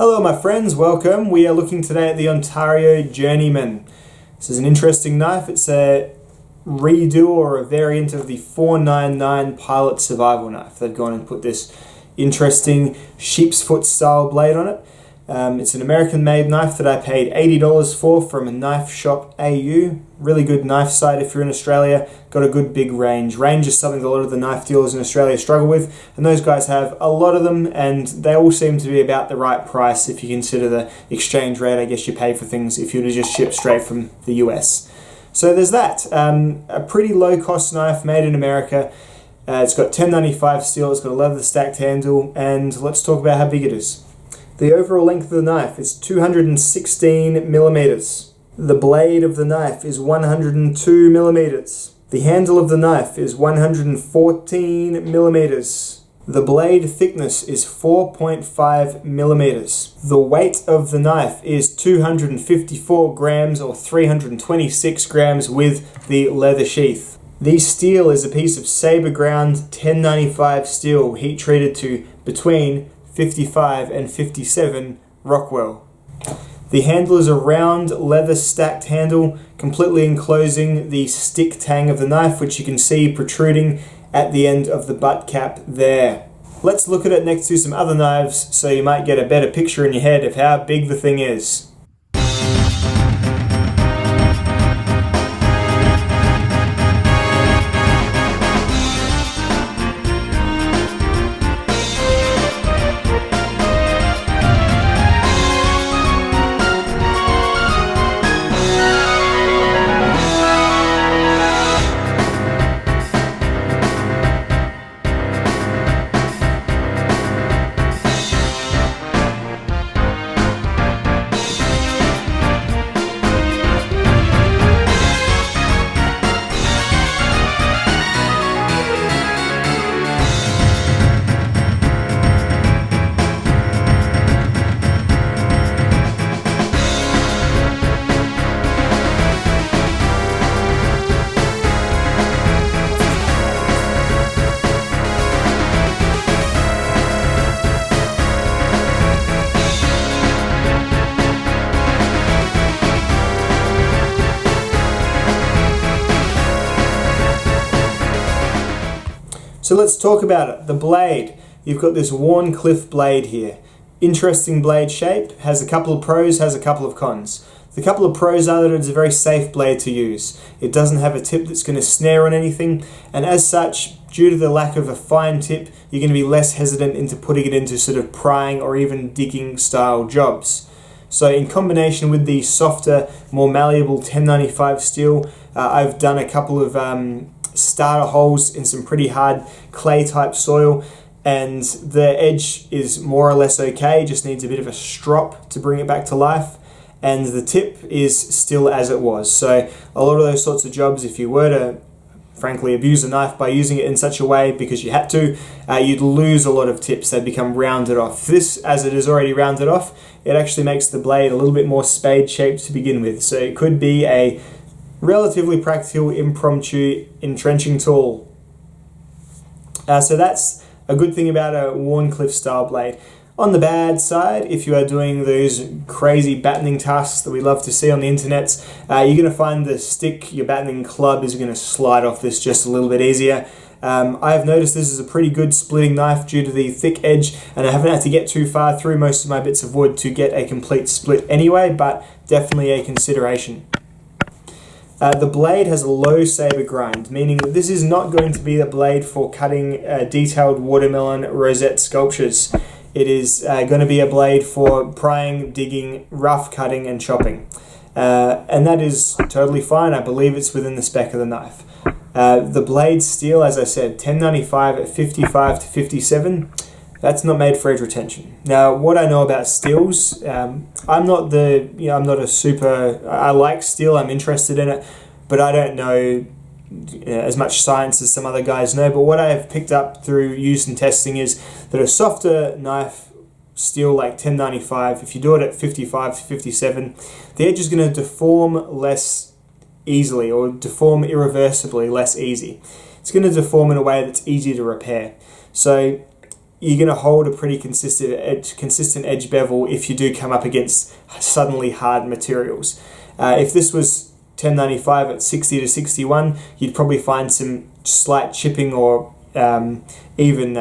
Hello my friends, welcome. We are looking today at the Ontario Journeyman. This is an interesting knife. It's a redo or a variant of the 499 Pilot Survival knife. They've gone and put this interesting sheep's foot style blade on it. It's an American made knife that I paid $80 for from a Knife Shop AU. Really good knife site if you're in Australia. Got a good big range. Range is something that a lot of the knife dealers in Australia struggle with, and those guys have a lot of them, and they all seem to be about the right price if you consider the exchange rate I guess you pay for things if you were to just ship straight from the US. So there's that. A pretty low cost knife made in America. It's got 1095 steel, it's got a leather stacked handle, and let's talk about how big it is. The overall length of the knife is 216 millimeters. The blade of the knife is 102 millimeters. The handle of the knife is 114 millimeters. The blade thickness is 4.5 millimeters. The weight of the knife is 254 grams or 326 grams with the leather sheath. The steel is a piece of saber ground 1095 steel, heat treated to between 55 and 57 Rockwell. The handle is a round leather stacked handle, completely enclosing the stick tang of the knife, which you can see protruding at the end of the butt cap there. Let's look at it next to some other knives so you might get a better picture in your head of how big the thing is. So let's talk about it. The blade. You've got this Warncliffe blade here. Interesting blade shape. Has a couple of pros, has a couple of cons. The couple of pros are that it's a very safe blade to use. It doesn't have a tip that's going to snare on anything, and as such, due to the lack of a fine tip, you're going to be less hesitant into putting it into sort of prying or even digging style jobs. So in combination with the softer, more malleable 1095 steel, I've done a couple of starter holes in some pretty hard clay type soil, and the edge is more or less okay, just needs a bit of a strop to bring it back to life, and the tip is still as it was. So a lot of those sorts of jobs, if you were to frankly abuse a knife by using it in such a way because you had to, you'd lose a lot of tips. They'd become rounded off. This, as it is already rounded off, it actually makes the blade a little bit more spade shaped to begin with, so it could be a relatively practical impromptu entrenching tool. So that's a good thing about a Warncliffe style blade. On the bad side, if you are doing those crazy battening tasks that we love to see on the internet, you're going to find the stick, your battening club, is going to slide off this just a little bit easier. I have noticed this is a pretty good splitting knife due to the thick edge, and I haven't had to get too far through most of my bits of wood to get a complete split anyway, but definitely a consideration. The blade has a low saber grind, meaning that this is not going to be a blade for cutting detailed watermelon rosette sculptures. It is going to be a blade for prying, digging, rough cutting and chopping. And that is totally fine. I believe it's within the spec of the knife. The blade steel, as I said, 1095 at 55 to 57. That's not made for edge retention. Now, what I know about steels, I'm not a super, I like steel, I'm interested in it, but I don't know as much science as some other guys know. But what I have picked up through use and testing is that a softer knife, steel like 1095, if you do it at 55 to 57, the edge is going to deform less easily, or deform irreversibly less easy. It's going to deform in a way that's easy to repair. So you're going to hold a pretty consistent edge bevel if you do come up against suddenly hard materials. If this was 1095 at 60 to 61, you'd probably find some slight chipping or even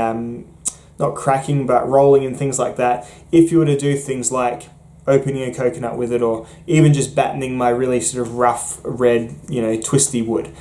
not cracking but rolling and things like that. If you were to do things like opening a coconut with it, or even just battening my really sort of rough red, twisty wood.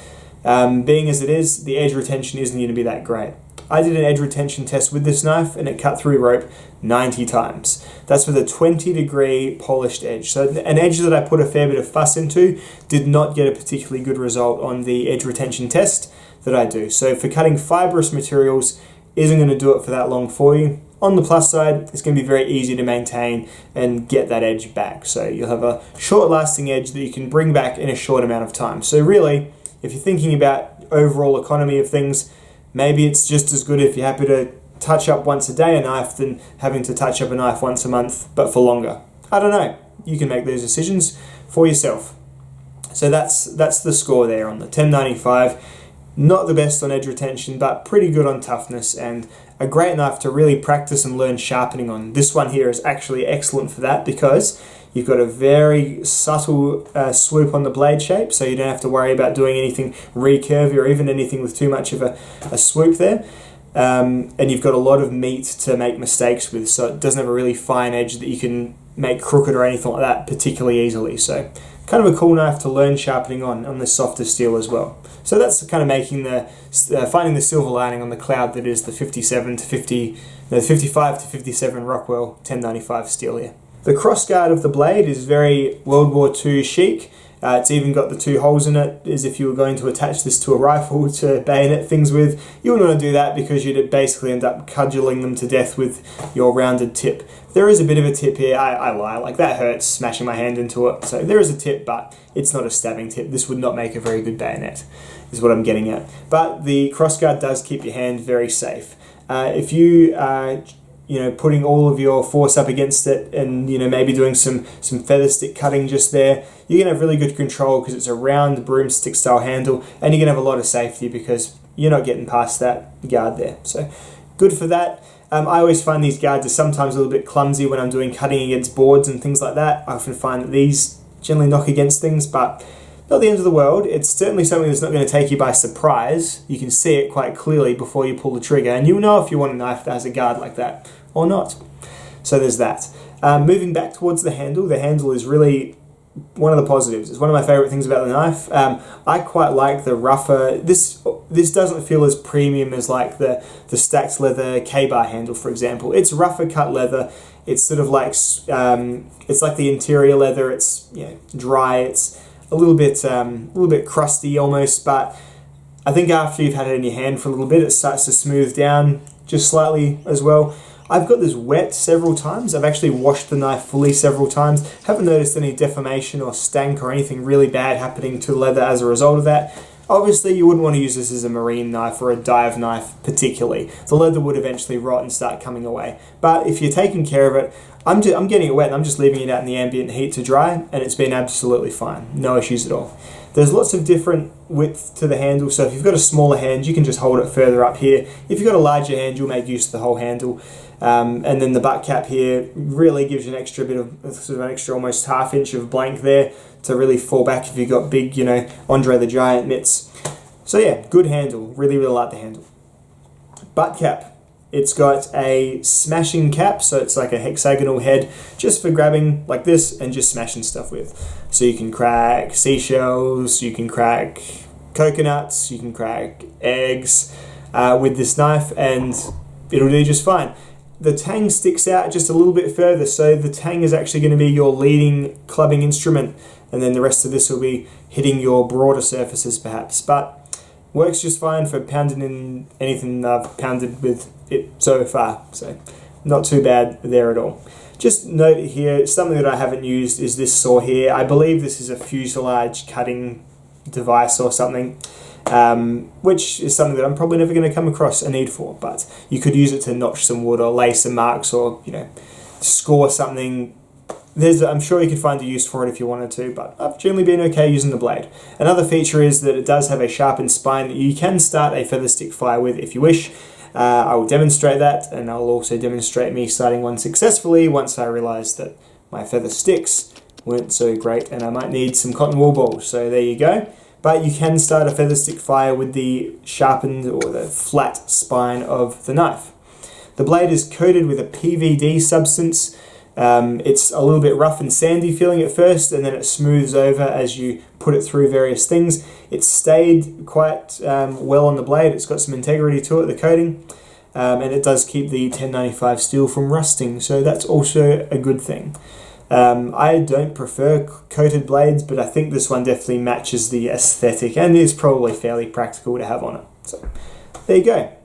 Being as it is, the edge retention isn't going to be that great. I did an edge retention test with this knife and it cut through rope 90 times. That's with a 20-degree polished edge. So an edge that I put a fair bit of fuss into did not get a particularly good result on the edge retention test that I do. So for cutting fibrous materials, isn't going to do it for that long for you. On the plus side, it's going to be very easy to maintain and get that edge back. So you'll have a short-lasting edge that you can bring back in a short amount of time. So really, if you're thinking about overall economy of things, maybe it's just as good if you're happy to touch up once a day a knife than having to touch up a knife once a month, but for longer. I don't know. You can make those decisions for yourself. So that's the score there on the 1095. Not the best on edge retention, but pretty good on toughness, and a great knife to really practice and learn sharpening on. This one here is actually excellent for that because you've got a very subtle swoop on the blade shape, so you don't have to worry about doing anything recurvy or even anything with too much of a swoop there. And you've got a lot of meat to make mistakes with, so it doesn't have a really fine edge that you can make crooked or anything like that particularly easily. So kind of a cool knife to learn sharpening on this softer steel as well. So that's kind of making finding the silver lining on the cloud that is the 55 to 57 Rockwell 1095 steel here. The crossguard of the blade is very World War II chic. It's even got the two holes in it, as if you were going to attach this to a rifle to bayonet things with. You wouldn't want to do that because you'd basically end up cudgeling them to death with your rounded tip. There is a bit of a tip here. I lie, like that hurts smashing my hand into it. So there is a tip, but it's not a stabbing tip. This would not make a very good bayonet, is what I'm getting at. But the crossguard does keep your hand very safe. If you are putting all of your force up against it and, maybe doing some feather stick cutting just there, you're going to have really good control because it's a round broomstick style handle, and you're going to have a lot of safety because you're not getting past that guard there. So good for that. I always find these guards are sometimes a little bit clumsy when I'm doing cutting against boards and things like that. I often find that these generally knock against things, but not the end of the world. It's certainly something that's not going to take you by surprise. You can see it quite clearly before you pull the trigger, and you'll know if you want a knife that has a guard like that or not. So there's that. Moving back towards the handle is really one of the positives. It's one of my favorite things about the knife. I quite like the rougher. This doesn't feel as premium as like the stacked leather K-bar handle, for example. It's rougher cut leather. It's sort of like it's like the interior leather. It's dry. It's a little bit crusty almost, but I think after you've had it in your hand for a little bit, it starts to smooth down just slightly as well. I've got this wet several times. I've actually washed the knife fully several times. Haven't noticed any deformation or stank or anything really bad happening to the leather as a result of that. Obviously, you wouldn't want to use this as a marine knife or a dive knife particularly. The leather would eventually rot and start coming away. But if you're taking care of it, I'm getting it wet and I'm just leaving it out in the ambient heat to dry, and it's been absolutely fine. No issues at all. There's lots of different width to the handle, so if you've got a smaller hand, you can just hold it further up here. If you've got a larger hand, you'll make use of the whole handle. And then the butt cap here really gives you an extra bit of, sort of an extra almost ½ inch of blank there to really fall back if you've got big, Andre the Giant mitts. So yeah, good handle. Really, really like the handle. Butt cap. It's got a smashing cap, so it's like a hexagonal head just for grabbing like this and just smashing stuff with. So you can crack seashells, you can crack coconuts, you can crack eggs with this knife, and it'll do just fine. The tang sticks out just a little bit further, so the tang is actually going to be your leading clubbing instrument, and then the rest of this will be hitting your broader surfaces perhaps, but works just fine for pounding in anything I've pounded with it so far, so not too bad there at all. Just note here, something that I haven't used is this saw here. I believe this is a fuselage cutting device or something, which is something that I'm probably never going to come across a need for, but you could use it to notch some wood or lay some marks or, score something. I'm sure you could find a use for it if you wanted to, but I've generally been okay using the blade. Another feature is that it does have a sharpened spine that you can start a feather stick fire with if you wish. I will demonstrate that, and I'll also demonstrate me starting one successfully once I realise that my feather sticks weren't so great and I might need some cotton wool balls. So there you go. But you can start a feather stick fire with the sharpened or the flat spine of the knife. The blade is coated with a PVD substance. It's a little bit rough and sandy feeling at first, and then it smooths over as you put it through various things. It's stayed quite well on the blade. It's got some integrity to it, the coating, and it does keep the 1095 steel from rusting, so that's also a good thing. I don't prefer coated blades, but I think this one definitely matches the aesthetic and is probably fairly practical to have on it. So there you go.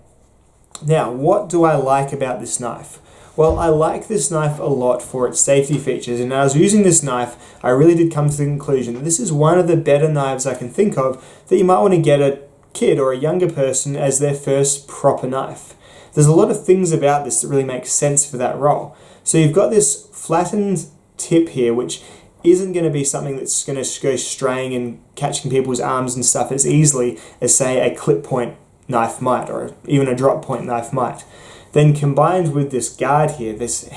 Now, what do I like about this knife? Well, I like this knife a lot for its safety features, and as I was using this knife, I really did come to the conclusion that this is one of the better knives I can think of that you might want to get a kid or a younger person as their first proper knife. There's a lot of things about this that really make sense for that role. So you've got this flattened tip here, which isn't going to be something that's going to go straying and catching people's arms and stuff as easily as, say, a clip point knife might, or even a drop point knife might. Then combined with this guard here, this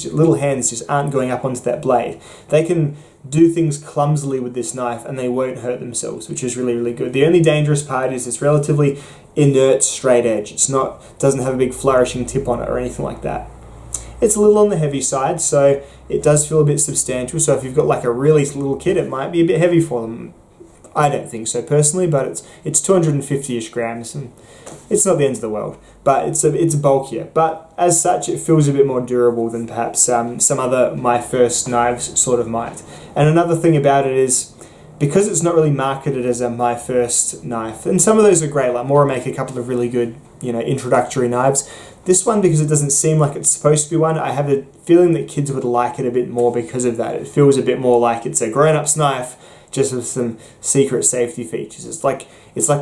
little hands just aren't going up onto that blade. They can do things clumsily with this knife and they won't hurt themselves, which is really, really good. The only dangerous part is it's relatively inert straight edge. Doesn't have a big flourishing tip on it or anything like that. It's a little on the heavy side, so it does feel a bit substantial. So if you've got like a really little kid, it might be a bit heavy for them. I don't think so personally, but it's 250-ish grams, and it's not the end of the world. But it's bulkier. But as such, it feels a bit more durable than perhaps some other My First knives sort of might. And another thing about it is, because it's not really marketed as a My First knife, and some of those are great, like Mora make a couple of really good, introductory knives. This one, because it doesn't seem like it's supposed to be one, I have a feeling that kids would like it a bit more because of that. It feels a bit more like it's a grown-up's knife, just with some secret safety features. It's like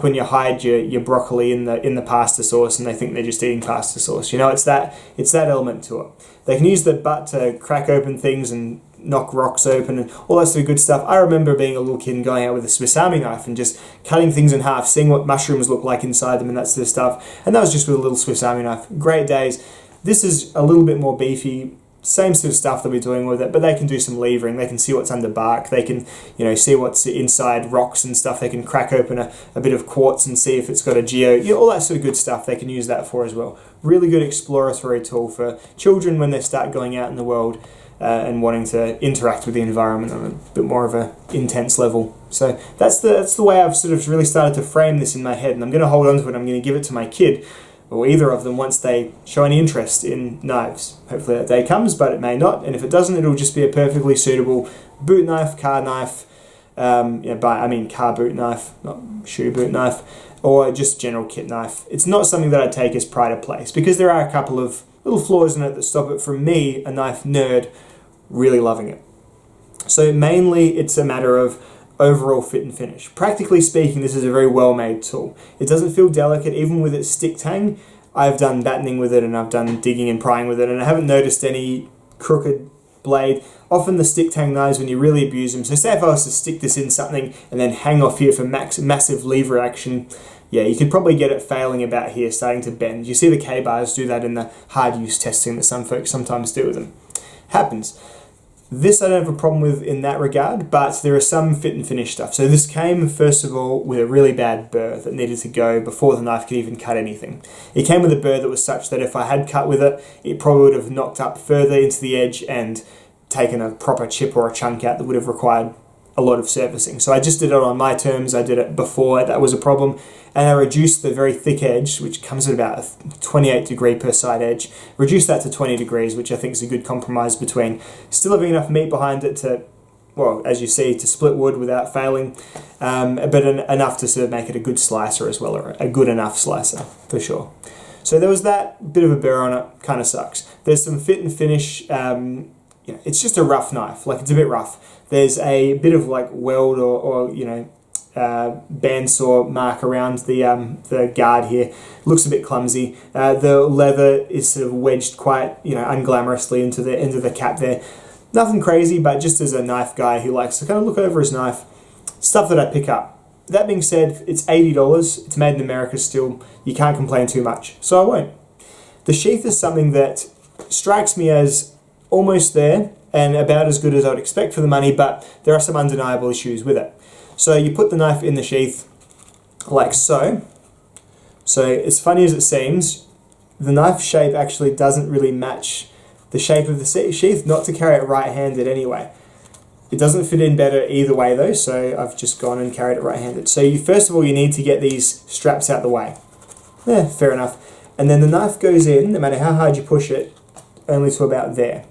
when you hide your broccoli in the pasta sauce and they think they're just eating pasta sauce. It's that element to it. They can use the butt to crack open things and knock rocks open and all that sort of good stuff. I remember being a little kid and going out with a Swiss Army knife and just cutting things in half, seeing what mushrooms look like inside them and that sort of stuff. And that was just with a little Swiss Army knife. Great days. This is a little bit more beefy. Same sort of stuff they'll be doing with it, but they can do some levering. They can see what's under bark. They can, see what's inside rocks and stuff. They can crack open a bit of quartz and see if it's got a geo. All that sort of good stuff they can use that for as well. Really good exploratory tool for children when they start going out in the world and wanting to interact with the environment on a bit more of an intense level. So that's the way I've sort of really started to frame this in my head, and I'm going to hold on to it. I'm going to give it to my kid, or either of them, once they show any interest in knives. Hopefully that day comes, but it may not, and if it doesn't, it'll just be a perfectly suitable boot knife, car knife, car boot knife, not shoe boot knife, or just general kit knife. It's not something that I take as pride of place, because there are a couple of little flaws in it that stop it from me, a knife nerd, really loving it. So mainly it's a matter of overall fit and finish. Practically speaking, this is a very well-made tool. It doesn't feel delicate, even with its stick tang. I've done battening with it and I've done digging and prying with it, and I haven't noticed any crooked blade. Often the stick tang knives, when you really abuse them, so say if I was to stick this in something and then hang off here for massive lever action, you could probably get it failing about here, starting to bend. You see the K-bars do that in the hard use testing that some folks sometimes do with them. Happens. This I don't have a problem with in that regard, but there are some fit and finish stuff. So this came, first of all, with a really bad burr that needed to go before the knife could even cut anything. It came with a burr that was such that if I had cut with it, it probably would have knocked up further into the edge and taken a proper chip or a chunk out that would have required a lot of servicing. So I just did it on my terms. I did it before that was a problem, and I reduced the very thick edge, which comes at about a 28 degree per side edge, reduced that to 20 degrees, which I think is a good compromise between still having enough meat behind it to, well, as you see, to split wood without failing, but enough to sort of make it a good slicer as well, or a good enough slicer, for sure. So there was that bit of a burr on it, kind of sucks. There's some fit and finish, it's just a rough knife, like it's a bit rough. There's a bit of like weld or bandsaw mark around the guard here. Looks a bit clumsy. The leather is sort of wedged quite unglamorously into the cap there. Nothing crazy, but just as a knife guy who likes to kind of look over his knife, stuff that I pick up. that being said, it's $80, it's made in America still, you can't complain too much, so I won't. The sheath is something that strikes me as almost there and about as good as I would expect for the money, but there are some undeniable issues with it. So you put the knife in the sheath like so. So as funny as it seems, the knife shape actually doesn't really match the shape of the sheath, not to carry it right-handed anyway. It doesn't fit in better either way though, so I've just gone and carried it right-handed. So first of all, you need to get these straps out the way. Yeah, fair enough. And then the knife goes in, no matter how hard you push it, only to about there.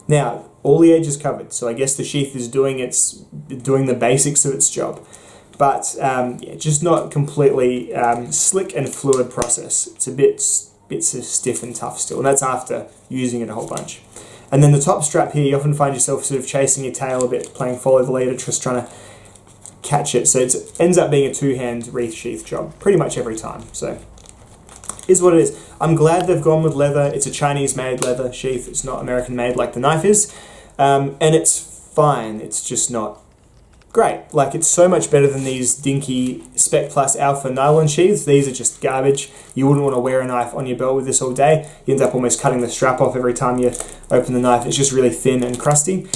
Now, all the edge is covered, so I guess the sheath is doing the basics of its job. But yeah, just not completely slick and fluid process. It's a bits stiff and tough still, and that's after using it a whole bunch. And then the top strap here, you often find yourself sort of chasing your tail a bit, playing follow the leader, just trying to catch it. So it ends up being a two-hand wreath sheath job, pretty much every time. So is what it is. I'm glad they've gone with leather. It's a Chinese-made leather sheath. It's not American-made like the knife is. And it's fine. It's just not great. Like, it's so much better than these dinky Spec Plus Alpha nylon sheaths. These are just garbage. You wouldn't want to wear a knife on your belt with this all day. You end up almost cutting the strap off every time you open the knife. It's just really thin and crusty.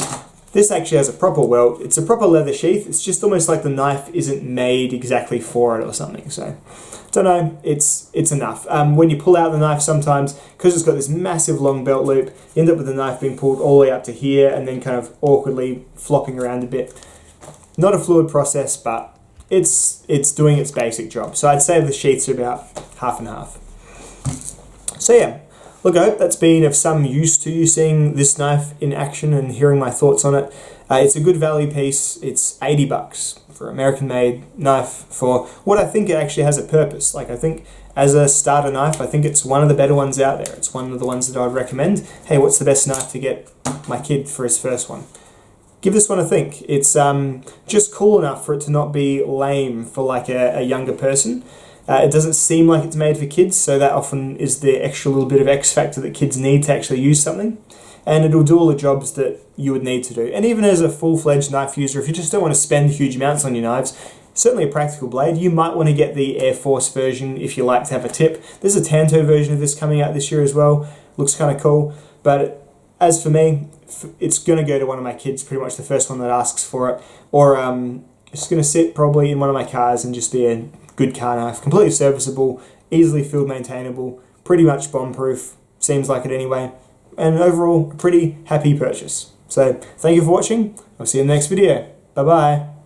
This actually has a proper welt. It's a proper leather sheath. It's just almost like the knife isn't made exactly for it or something. So, don't know. It's enough. When you pull out the knife sometimes, because it's got this massive long belt loop, you end up with the knife being pulled all the way up to here and then kind of awkwardly flopping around a bit. Not a fluid process, but it's doing its basic job. So I'd say the sheaths are about half and half. So yeah, look, I hope that's been of some use to you, seeing this knife in action and hearing my thoughts on it. It's a good value piece. It's $80 for an American-made knife for what I think it actually has a purpose. Like, I think as a starter knife, I think it's one of the better ones out there. It's one of the ones that I would recommend. Hey, what's the best knife to get my kid for his first one? Give this one a think. It's just cool enough for it to not be lame for like a younger person. It doesn't seem like it's made for kids, so that often is the extra little bit of X factor that kids need to actually use something. And it'll do all the jobs that you would need to do. And even as a full-fledged knife user, if you just don't want to spend huge amounts on your knives, certainly a practical blade. You might want to get the Air Force version if you like to have a tip. There's a Tanto version of this coming out this year as well. Looks kind of cool. But as for me, it's going to go to one of my kids, pretty much the first one that asks for it. Or it's going to sit probably in one of my cars and just be a good car knife. Completely serviceable, easily field maintainable, pretty much bomb-proof, seems like it anyway. And overall, a pretty happy purchase. So thank you for watching. I'll see you in the next video. Bye-bye.